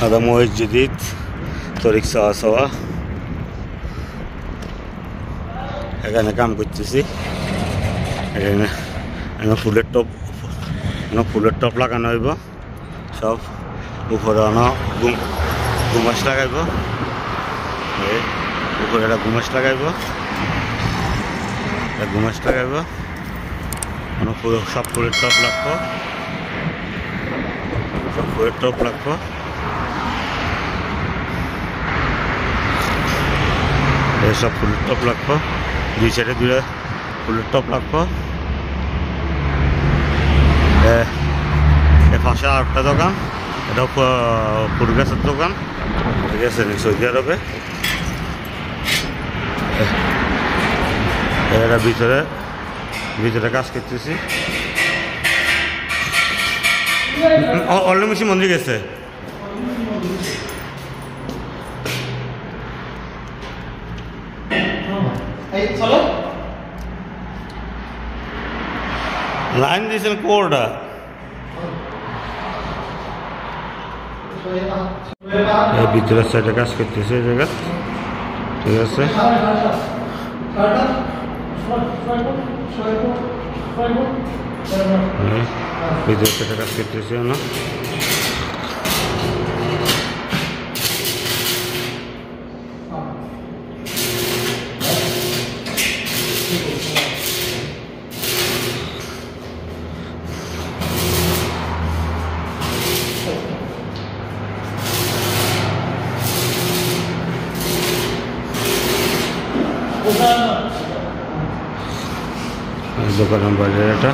هذا موج جديد طريق سوا سوا এখানে কাম করতেছি এখানে ফুলের টপ লাগানো হইব সব উপরে গুমাস লাগাইব উপরে একটা গুমাস লাগাইব পুরো সব ফুলের টপ লাগবো সব ফুলের টপ লাগবো সব ফুলের টপ লাগবো দুই সাইডে দুইটা ফুলের টপ লাগবো পাশে আরেকটা দোকান এটা ফুল গাছের দোকান ঠিক আছে সৌদি আরবে এটা ভিতরে কাজ করতেছি অলরেডি মেশিন মন্দির গেছে লাইন দিয়েছেন কোরটা ভিতরের সাইডে কাজ করতেছে এই জায়গা ঠিক আছে ভিতরের সাইডে কাজ করতেছে না দোকানের বাইরে এটা